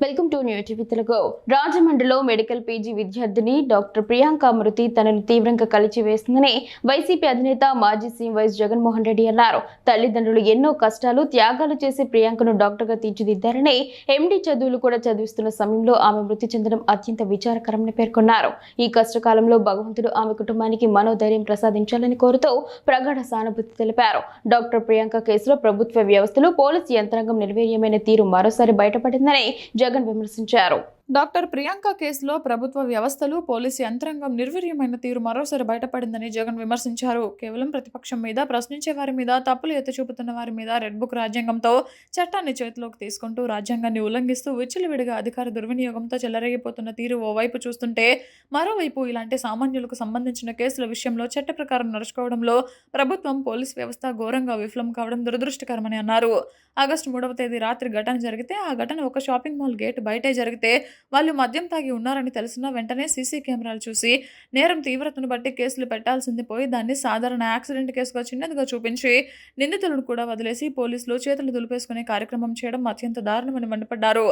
Welcome to new TV Telugu. రాజమండ్రిలో medical PG విద్యార్థిని doctor Priyanka మృతి తనను తీవ్రంగా కలిచివేసిందని వైసీపీ అధినేత మాజీ సీఎం వైఎస్ జగన్మోహన్ రెడ్డి అన్నారు. తల్లిదండ్రులు ఎన్నో కష్టాలు త్యాగాలు చేసి ప్రియాంకను డాక్టర్గా తీర్చిదిద్దారని, ఎండీ చదువులు కూడా చదివిస్తున్న సమయంలో ఆమె మృతి చెందడం అత్యంత విచారకరమని పేర్కొన్నారు. ఈ కష్టకాలంలో భగవంతుడు ఆమె కుటుంబానికి మనోధైర్యం ప్రసాదించాలని కోరుతూ ప్రగాఢ సానుభూతి తెలిపారు. డాక్టర్ ప్రియాంక కేసులో ప్రభుత్వ వ్యవస్థలు, పోలీసు యంత్రాంగం నిర్వీర్యమైన తీరు మరోసారి బయటపడిందని జగన్ విమర్శించారు. డాక్టర్ ప్రియాంక కేసులో ప్రభుత్వ వ్యవస్థలు, పోలీసు యంత్రాంగం నిర్వీర్యమైన తీరు మరోసారి బయటపడిందని జగన్ విమర్శించారు. కేవలం ప్రతిపక్షం మీద, ప్రశ్నించే వారి మీద, తప్పులు ఎత్తి చూపుతున్న వారి మీద రెడ్ బుక్ రాజ్యాంగంతో చట్టాన్ని చేతిలోకి తీసుకుంటూ రాజ్యాంగాన్ని ఉల్లంఘిస్తూ విచ్చలవిడిగా అధికార దుర్వినియోగంతో చెలరేగిపోతున్న తీరు ఓవైపు చూస్తుంటే, మరోవైపు ఇలాంటి సామాన్యులకు సంబంధించిన కేసుల విషయంలో చట్ట ప్రకారం నడుచుకోవడంలో ప్రభుత్వం, పోలీసు వ్యవస్థ ఘోరంగా విఫలం కావడం దురదృష్టకరమని అన్నారు. ఆగస్టు 3వ తేదీ రాత్రి ఘటన జరిగితే, ఆ ఘటన ఒక షాపింగ్ మాల్ గేట్ బయటే జరిగితే వాళ్ళు మద్యం తాగి ఉన్నారని తెలిసిన వెంటనే సీసీ కెమెరాలు చూసి నేరం తీవ్రతను బట్టి కేసులు పెట్టాల్సింది పోయి దాన్ని సాధారణ యాక్సిడెంట్ కేసుగా చిన్నదిగా చూపించి నిందితులను కూడా వదిలేసి పోలీసులు చేతులు దులిపేసుకునే కార్యక్రమం చేయడం అత్యంత దారుణమని మండిపడ్డారు.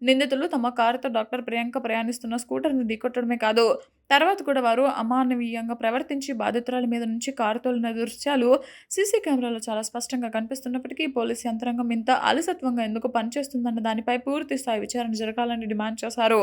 నిందితులు తమ కారుతో డాక్టర్ ప్రియాంక ప్రయాణిస్తున్న స్కూటర్ను ఢీకొట్టడమే కాదు, తర్వాత కూడా వారు అమానవీయంగా ప్రవర్తించి బాధితురాల మీద నుంచి కారు తోలిన దృశ్యాలు సీసీ కెమెరాలో చాలా స్పష్టంగా కనిపిస్తున్నప్పటికీ పోలీసు యంత్రాంగం ఇంత అలసత్వంగా ఎందుకు పనిచేస్తుందన్న దానిపై పూర్తి స్థాయి విచారణ జరగాలని డిమాండ్ చేశారు.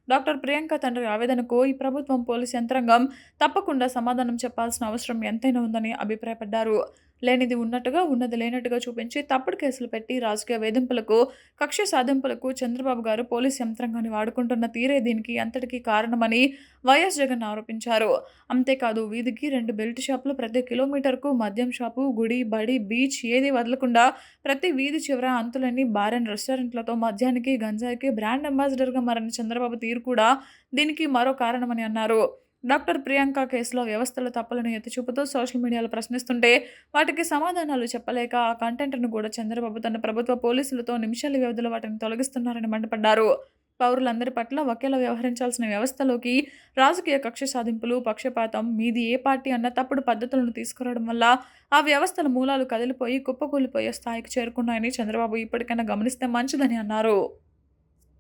డాక్టర్ ప్రియాంక తండ్రి ఆవేదనకు ఈ ప్రభుత్వం, పోలీసు యంత్రాంగం తప్పకుండా సమాధానం చెప్పాల్సిన అవసరం ఎంతైనా ఉందని అభిప్రాయపడ్డారు. లేనిది ఉన్నట్టుగా, ఉన్నది లేనట్టుగా చూపించి తప్పుడు కేసులు పెట్టి రాజకీయ వేధింపులకు, కక్ష సాధింపులకు చంద్రబాబు గారు పోలీసు యంత్రాంగాన్ని వాడుకుంటున్న తీరే దీనికి అంతటికీ కారణమని వైఎస్ జగన్ ఆరోపించారు. అంతేకాదు, వీధికి 2 బెల్ట్ షాపులు, ప్రతి కిలోమీటర్కు మద్యం షాపు, గుడి, బడి, బీచ్ ఏది వదలకుండా ప్రతి వీధి చివర అంతులేని బార్ అండ్ రెస్టారెంట్లతో మద్యానికి, గంజాయికి బ్రాండ్ అంబాసిడర్గా మారిన చంద్రబాబు తీరు కూడా దీనికి మరో కారణమని అన్నారు. డాక్టర్ ప్రియాంక కేసులో వ్యవస్థల తప్పులను ఎత్తిచూపుతూ సోషల్ మీడియాలో ప్రశ్నిస్తుంటే వాటికి సమాధానాలు చెప్పలేక ఆ కంటెంట్ను కూడా చంద్రబాబు తన ప్రభుత్వ పోలీసులతో నిమిషాల వ్యవధిలో వాటిని తొలగిస్తున్నారని మండిపడ్డారు. పౌరులందరి పట్ల ఒకేలా వ్యవహరించాల్సిన వ్యవస్థలోకి రాజకీయ కక్ష సాధింపులు, పక్షపాతం, మీది ఏ పార్టీ అన్న తప్పుడు పద్ధతులను తీసుకురావడం వల్ల ఆ వ్యవస్థల మూలాలు కదిలిపోయి కుప్పకూలిపోయే స్థాయికి చేరుకున్నాయని చంద్రబాబు ఇప్పటికైనా గమనిస్తే మంచిదని అన్నారు.